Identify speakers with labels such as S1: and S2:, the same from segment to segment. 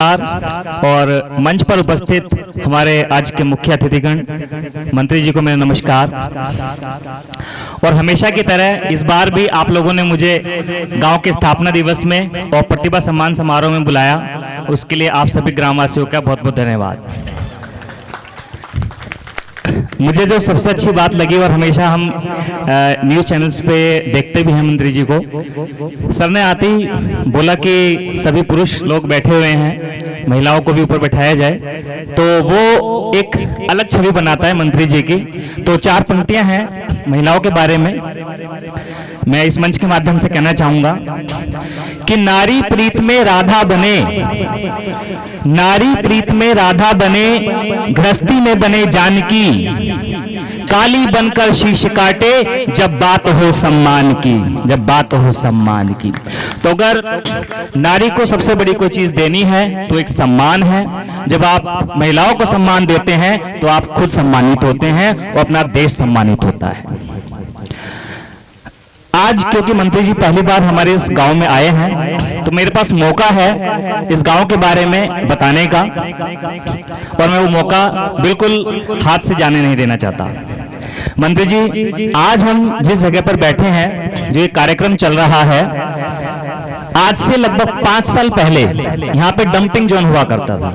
S1: और मंच पर उपस्थित हमारे आज के मुख्य अतिथिगण मंत्री जी को मेरा नमस्कार। और हमेशा की तरह इस बार भी आप लोगों ने मुझे गांव के स्थापना दिवस में और प्रतिभा सम्मान समारोह में बुलाया, उसके लिए आप सभी ग्रामवासियों का बहुत बहुत धन्यवाद। मुझे जो सबसे अच्छी बात लगी, और हमेशा हम न्यूज़ चैनल्स पे देखते भी हैं मंत्री जी को, सर ने आते ही बोला कि सभी पुरुष लोग बैठे हुए हैं, महिलाओं को भी ऊपर बैठाया जाए, तो वो एक अलग छवि बनाता है मंत्री जी की। तो 4 पंक्तियां हैं महिलाओं के बारे में, मैं इस मंच के माध्यम से कहना चाहूंगा कि नारी प्रीत में राधा बने, नारी प्रीत में राधा बने, गृहस्थी में बने जानकी, काली बनकर शीश काटे जब बात हो सम्मान की, जब बात हो सम्मान की। तो अगर नारी को सबसे बड़ी कोई चीज देनी है तो एक सम्मान है। जब आप महिलाओं को सम्मान देते हैं तो आप खुद सम्मानित होते हैं और अपना देश सम्मानित होता है। आज क्योंकि मंत्री जी पहली बार हमारे इस गांव में आए हैं, तो मेरे पास मौका है इस गांव के बारे में बताने का, और मैं वो मौका बिल्कुल हाथ से जाने नहीं देना चाहता। मंत्री जी, आज हम जिस जगह पर बैठे हैं, जो एक कार्यक्रम चल रहा है, आज से लगभग 5 साल पहले यहाँ पे डंपिंग जोन हुआ करता था।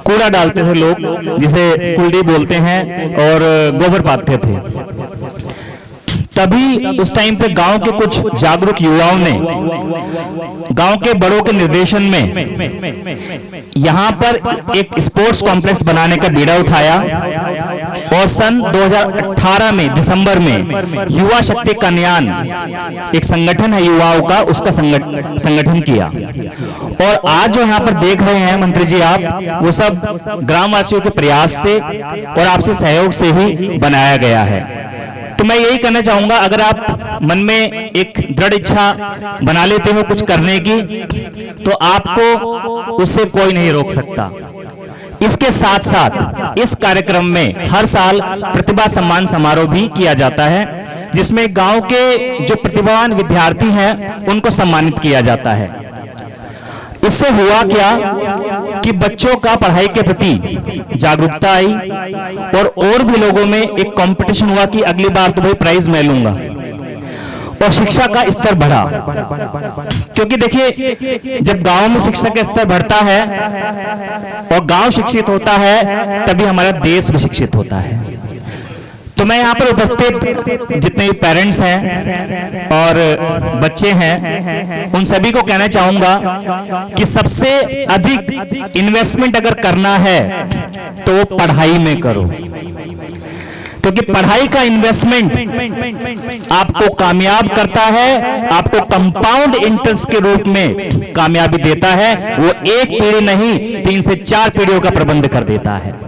S1: कूड़ा डालते थे लोग, जिसे कुल्डी बोलते हैं, और गोबर पाते थे। तभी उस टाइम पे गांव के कुछ जागरूक युवाओं ने गांव के बड़ों के निर्देशन में यहां पर एक स्पोर्ट्स कॉम्प्लेक्स बनाने का बीड़ा उठाया, और सन 2018 में दिसंबर में युवा शक्ति कन्यान, एक संगठन है युवाओं का, उसका संगठन किया। और आज जो यहाँ पर देख रहे हैं मंत्री जी आप, वो सब ग्रामवासियों के प्रयास से और आपसे सहयोग से ही बनाया गया है। तो मैं यही कहना चाहूंगा, अगर आप मन में एक दृढ़ इच्छा बना लेते हो कुछ करने की, तो आपको उससे कोई नहीं रोक सकता। इसके साथ साथ इस कार्यक्रम में हर साल प्रतिभा सम्मान समारोह भी किया जाता है, जिसमें गांव के जो प्रतिभावान विद्यार्थी हैं उनको सम्मानित किया जाता है। इससे हुआ क्या कि बच्चों का पढ़ाई के प्रति जागरूकता आई, और भी लोगों में एक कंपटीशन हुआ कि अगली बार तो भाई प्राइज मैं लूंगा, और शिक्षा का स्तर बढ़ा। क्योंकि देखिए, जब गांव में शिक्षा का स्तर बढ़ता है और गांव शिक्षित होता है, तभी हमारा देश भी शिक्षित होता है। तो मैं यहाँ पर उपस्थित जितने भी पेरेंट्स हैं और बच्चे हैं, उन सभी को कहना चाहूंगा कि सबसे अधिक इन्वेस्टमेंट अगर करना है तो वो पढ़ाई में करो, क्योंकि पढ़ाई का इन्वेस्टमेंट आपको कामयाब करता है, आपको कंपाउंड इंटरेस्ट के रूप में कामयाबी देता है। वो एक पीढ़ी नहीं, 3 से 4 पीढ़ियों का प्रबंध कर देता है।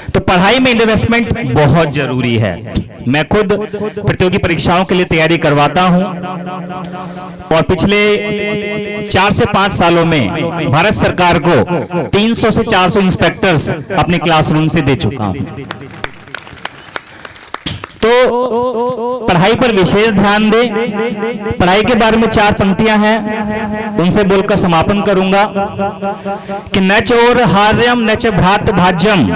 S1: तो पढ़ाई में इन्वेस्टमेंट बहुत जरूरी है। मैं खुद प्रतियोगी परीक्षाओं के लिए तैयारी करवाता हूं, और पिछले 4 से 5 सालों में भारत सरकार को 300 से 400 इंस्पेक्टर्स अपने क्लासरूम से दे चुका हूं। तो पढ़ाई पर विशेष ध्यान दें। पढ़ाई के बारे में 4 पंक्तियां हैं, उनसे बोलकर समापन करूंगा कि न चोरहार्यम न च भ्रातभाज्यम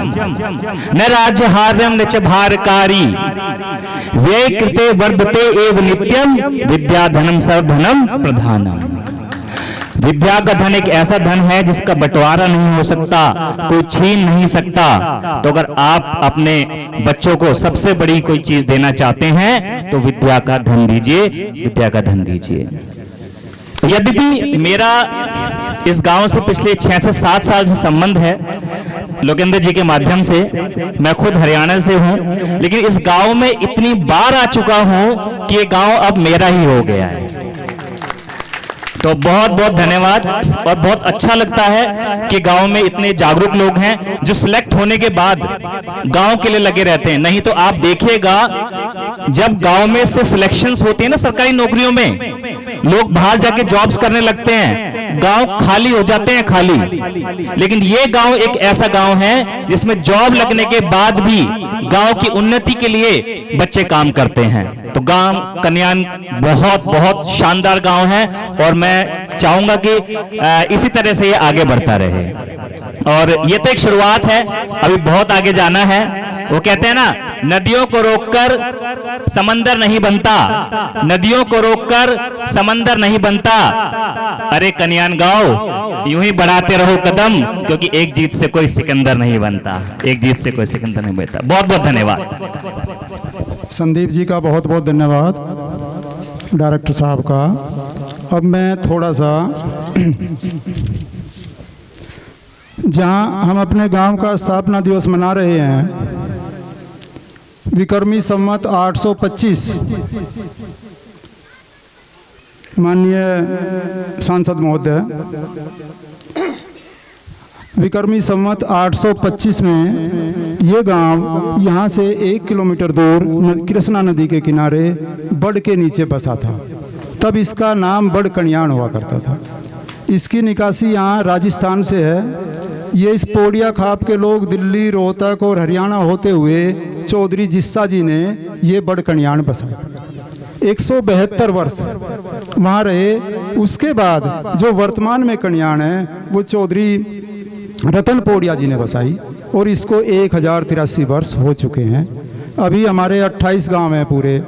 S1: न राज्यहार्यम न च भारकारी, व्यय कृते वर्धते एव नित्यम, विद्याधनम सर्वधनम प्रधानम। विद्या का धन एक ऐसा धन है जिसका बंटवारा नहीं हो सकता, कोई छीन नहीं सकता। तो अगर आप अपने बच्चों को सबसे बड़ी कोई चीज देना चाहते हैं तो विद्या का धन दीजिए, विद्या का धन दीजिए। यद्यपि मेरा इस गांव से पिछले 6 से 7 साल से संबंध है, लोकेंद्र जी के माध्यम से, मैं खुद हरियाणा से हूं, लेकिन इस गांव में इतनी बार आ चुका हूं कि ये गांव अब मेरा ही हो गया है। तो बहुत बहुत धन्यवाद, और बहुत अच्छा लगता है कि गांव में इतने जागरूक लोग हैं जो सिलेक्ट होने के बाद गांव के लिए लगे रहते हैं। नहीं तो आप देखिएगा, जब गांव में से सिलेक्शंस होती है ना सरकारी नौकरियों में, लोग बाहर जाके जॉब्स करने लगते हैं, गांव खाली हो जाते हैं, खाली। लेकिन ये गांव एक ऐसा गांव है जिसमें जॉब लगने के बाद भी गांव की उन्नति के लिए बच्चे काम करते हैं। तो गांव कन्यान बहुत बहुत शानदार गांव है और मैं चाहूंगा कि इसी तरह से ये आगे बढ़ता रहे। और ये तो एक शुरुआत है, अभी बहुत आगे जाना है। वो कहते हैं ना, नदियों को रोककर समंदर नहीं बनता, नदियों को रोककर समंदर नहीं बनता। अरे कन्यान गांव, यूं ही बढ़ाते रहो कदम, क्योंकि एक जीत से कोई सिकंदर नहीं बनता, एक जीत से कोई सिकंदर नहीं बनता। बहुत बहुत धन्यवाद।
S2: संदीप जी का बहुत बहुत धन्यवाद, डायरेक्टर साहब का। अब मैं थोड़ा सा जहां हम अपने गांव का स्थापना दिवस मना रहे हैं, विक्रमी संवत 825, माननीय सांसद महोदय, विक्रमी संवत 825 में ये गांव यहाँ से 1 किलोमीटर दूर कृष्णा नदी के किनारे बड़ के नीचे बसा था। तब इसका नाम बड़ कन्यान हुआ करता था। इसकी निकासी यहाँ राजस्थान से है। ये इस पोड़िया खाप के लोग दिल्ली, रोहतक और हरियाणा होते हुए चौधरी जिस्सा जी ने ये बड़ कन्यान बसाया। 172 वर्ष वहाँ रहे। उसके बाद जो वर्तमान में कन्यान है वो चौधरी रतन पोड़िया जी ने बसाई और इसको 1083 वर्ष हो चुके हैं। अभी हमारे 28 गांव हैं पूरे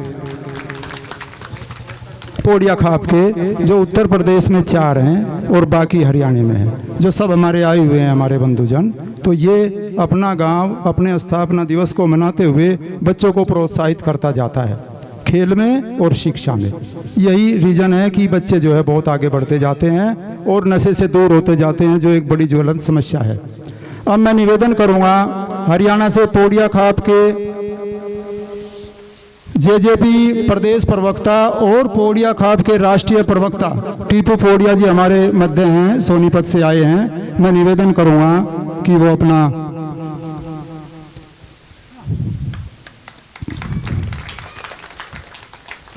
S2: पोड़िया खाप के, जो उत्तर प्रदेश में 4 हैं और बाकी हरियाणा में हैं, जो सब हमारे आए हुए हैं, हमारे बंधुजन। तो ये अपना गांव अपने स्थापना दिवस को मनाते हुए बच्चों को प्रोत्साहित करता जाता है, खेल में और शिक्षा में। यही रीज़न है कि बच्चे जो है बहुत आगे बढ़ते जाते हैं और नशे से दूर होते जाते हैं, जो एक बड़ी ज्वलंत समस्या है। अब मैं निवेदन करूंगा हरियाणा से पोड़िया खाप के जेजेपी प्रदेश प्रवक्ता और पोड़िया खाप के राष्ट्रीय प्रवक्ता टीपू पोड़िया जी हमारे मध्य हैं, सोनीपत से आए हैं। मैं निवेदन करूंगा कि वो अपना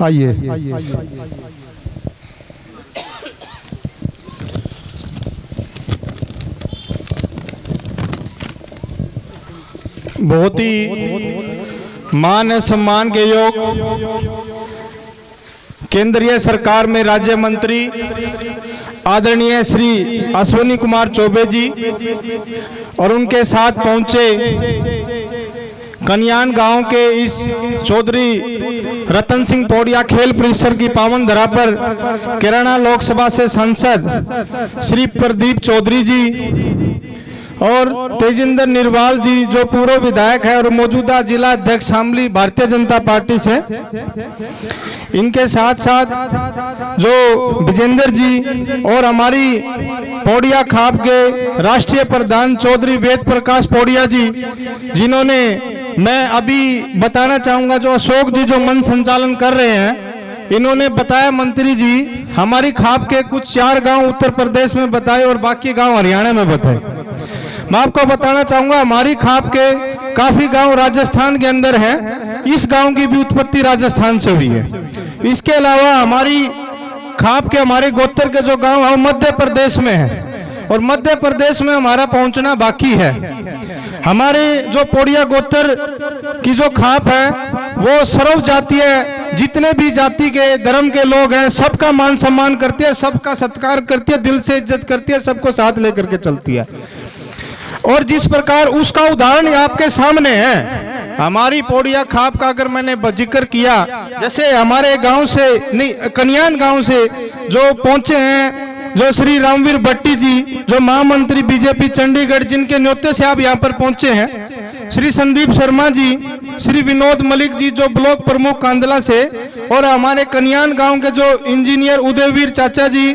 S2: आइए।
S3: बहुत ही मान है सम्मान के योग केंद्रीय सरकार में राज्य मंत्री आदरणीय श्री अश्विनी कुमार चौबे जी और उनके साथ पहुंचे कन्यान गांव के इस चौधरी रतन सिंह पोड़िया खेल परिसर की पावन धरा पर कैराना लोकसभा से सांसद श्री प्रदीप चौधरी जी और तेजिंदर निर्वाल जी जो पूर्व विधायक है और मौजूदा जिला अध्यक्ष शामली भारतीय जनता पार्टी से, इनके साथ साथ जो विजेंद्र जी और हमारी पोड़िया खाप के राष्ट्रीय प्रधान चौधरी वेद प्रकाश पोड़िया जी, जिन्होंने मैं अभी बताना चाहूंगा जो अशोक जी जो मन संचालन कर रहे हैं, इन्होंने बताया मंत्री जी हमारी खाप के कुछ 4 गांव उत्तर प्रदेश में बताए और बाकी गांव हरियाणा में बताए। मैं आपको बताना चाहूंगा हमारी खाप के काफी गांव राजस्थान के अंदर हैं। इस गांव की भी उत्पत्ति राजस्थान से हुई है। इसके अलावा हमारी खाप के हमारे गोत्र के जो गांव है मध्य प्रदेश में है और मध्य प्रदेश में हमारा पहुंचना बाकी है। हमारे जो पोड़िया गोत्र की जो खाप है वो सर्व जातीय, जितने भी जाति के धर्म के लोग हैं सबका मान सम्मान करती है, सबका सत्कार करती है, दिल से इज्जत करती है, सबको साथ लेकर के चलती है। और जिस प्रकार उसका उदाहरण आपके सामने है, हमारी पोड़िया खाप का अगर मैंने जिक्र किया, जैसे हमारे गांव से नहीं कन्यान गांव से जो पहुंचे हैं जो श्री रामवीर भट्टी जी जो महामंत्री बीजेपी चंडीगढ़, जिनके न्योते से आप यहाँ पर पहुंचे हैं, श्री संदीप शर्मा जी, श्री विनोद मलिक जी जो ब्लॉक प्रमुख कांदला से, और हमारे कन्यान गांव के जो इंजीनियर उदयवीर चाचा जी,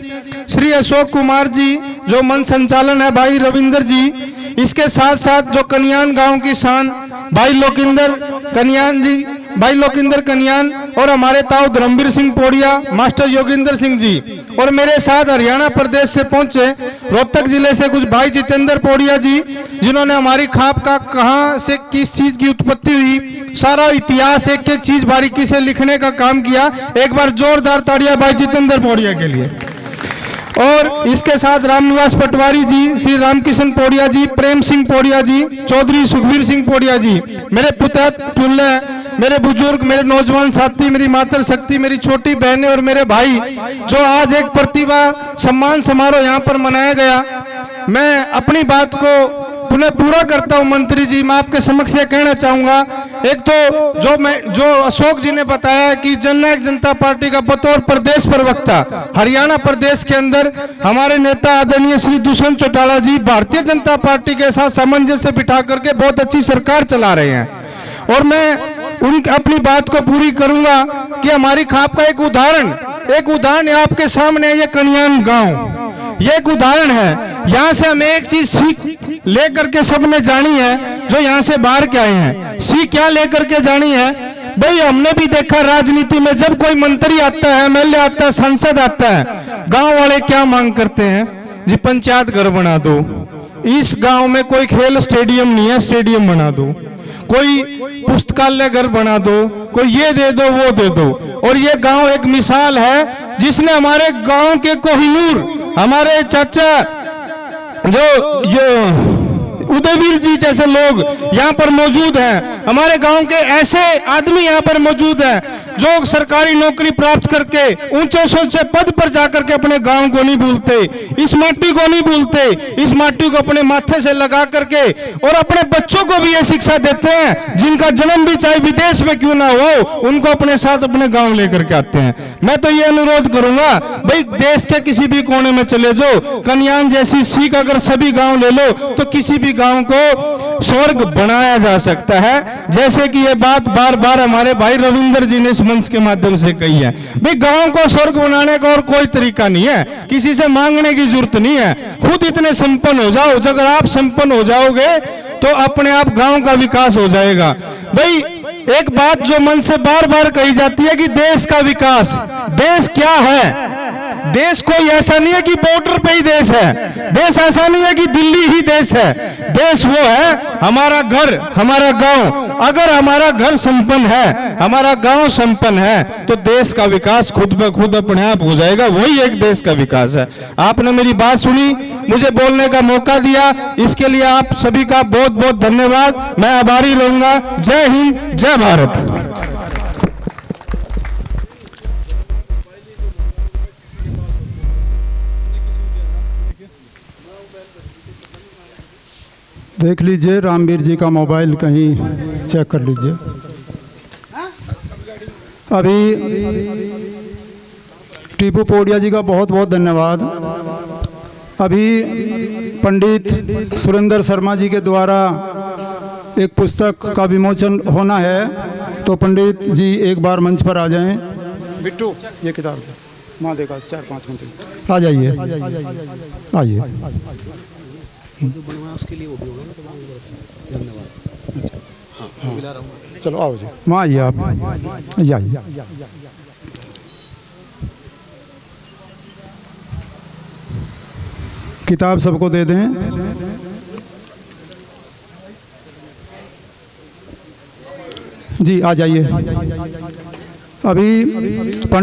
S3: श्री अशोक कुमार जी जो मन संचालन है भाई रविंदर जी, इसके साथ साथ जो कन्यान गांव की शान भाई लोकिंदर कन्यान जी, भाई लोकिंदर कन्यान, और हमारे ताऊ धर्मवीर सिंह पोड़िया, मास्टर योगिंदर सिंह जी, और मेरे साथ हरियाणा प्रदेश से पहुंचे रोहतक जिले से कुछ भाई जितेंद्र पोड़िया जी, जिन्होंने हमारी खाप का कहां से किस चीज की उत्पत्ति हुई सारा इतिहास एक एक चीज बारीकी से लिखने का काम किया। एक बार जोरदार ताड़ियां भाई जितेंद्र पोड़िया के लिए। और इसके साथ रामनिवास पटवारी जी, श्री रामकिशन पौड़िया जी, प्रेम सिंह पौड़िया जी, चौधरी सुखबीर सिंह पौड़िया जी, मेरे पुतले, मेरे बुजुर्ग, मेरे नौजवान साथी, मेरी मातृ शक्ति, मेरी छोटी बहनें और मेरे भाई, जो आज एक प्रतिभा सम्मान समारोह यहाँ पर मनाया गया। मैं अपनी बात को पुनः पूरा करता हूं। मंत्री जी, मैं आपके समक्ष ये कहना चाहूंगा, एक तो जो अशोक जी ने बताया कि जननायक जनता पार्टी का बतौर प्रदेश प्रवक्ता हरियाणा प्रदेश के अंदर हमारे नेता आदरणीय श्री दुष्यंत चौटाला जी भारतीय जनता पार्टी के साथ सामंजस्य बिठा करके बहुत अच्छी सरकार चला रहे हैं। और मैं उनकी अपनी बात को पूरी करूंगा कि हमारी खाप का एक उदाहरण आपके सामने, ये कन्यान गांव, ये एक उदाहरण है। यहाँ से हमें एक चीज सीख लेकर के सबने जानी है, जो यहाँ से बाहर के आए हैं। सीख क्या लेकर के जानी है भाई? हमने भी देखा राजनीति में, जब कोई मंत्री आता है, एमएलए आता है, सांसद आता है, गांव वाले क्या मांग करते हैं जी? पंचायत घर बना दो, इस गांव में कोई खेल स्टेडियम नहीं है, स्टेडियम बना दो, कोई पुस्तकालय घर बना दो, कोई ये दे दो, वो दे दो। और ये गांव एक मिसाल है जिसने हमारे गांव के कोहिनूर, हमारे चाचा जो उदयवीर जी जैसे लोग यहाँ पर मौजूद हैं, हमारे गांव के ऐसे आदमी यहाँ पर मौजूद हैं जो सरकारी नौकरी प्राप्त करके ऊंचे से ऊंचे पद पर जाकर के अपने गांव को नहीं भूलते, इस माटी को नहीं भूलते, इस माटी को अपने माथे से लगा करके और अपने बच्चों को भी ये शिक्षा देते हैं, जिनका जन्म भी चाहे विदेश में क्यों ना हो, उनको अपने साथ अपने गांव लेकर के आते हैं। मैं तो ये अनुरोध करूंगा भाई, देश के किसी भी कोने में चले जाओ, कन्यान जैसी सीख अगर सभी गांव ले लो तो किसी भी गांव को स्वर्ग बनाया जा सकता है। जैसे कि ये बात बार बार हमारे भाई रविंद्र जी ने इस मंच के माध्यम से कही है, भाई गांव को स्वर्ग बनाने का और कोई तरीका नहीं है, किसी से मांगने की जरूरत नहीं है, खुद इतने संपन्न हो जाओ। अगर आप संपन्न हो जाओगे तो अपने आप गांव का विकास हो जाएगा। भाई एक बात जो मन से बार बार कही जाती है कि देश का विकास, देश क्या है? देश कोई ऐसा नहीं है कि बॉर्डर पे ही देश है, देश ऐसा नहीं है कि दिल्ली ही देश है। देश वो है हमारा घर, हमारा गांव। अगर हमारा घर संपन्न है, हमारा गांव संपन्न है, तो देश का विकास खुद ब खुद अपने आप हो जाएगा। वही एक देश का विकास है। आपने मेरी बात सुनी, मुझे बोलने का मौका दिया, इसके लिए आप सभी का बहुत बहुत धन्यवाद। मैं आभारी रहूंगा। जय हिंद, जय भारत।
S2: देख लीजिए, रामवीर जी का मोबाइल कहीं चेक कर लीजिए। अभी टीपू पौड़िया जी का बहुत बहुत धन्यवाद। अभी पंडित सुरेंद्र शर्मा जी के द्वारा एक पुस्तक का विमोचन होना है, तो पंडित जी एक बार मंच पर आ जाएं। बिट्टू, ये किताब वहाँ देखा 4-5 मिनट, आ जाइए, आइए। जो बनवाया उसके लिए वो भी होगा ना, तो धन्यवाद। अच्छा, हाँ, मिला रहूँगा। चलो आओ जी, वहाँ आइए, आप आइए। किताब सबको दे दें। जी आ जाइए। अभी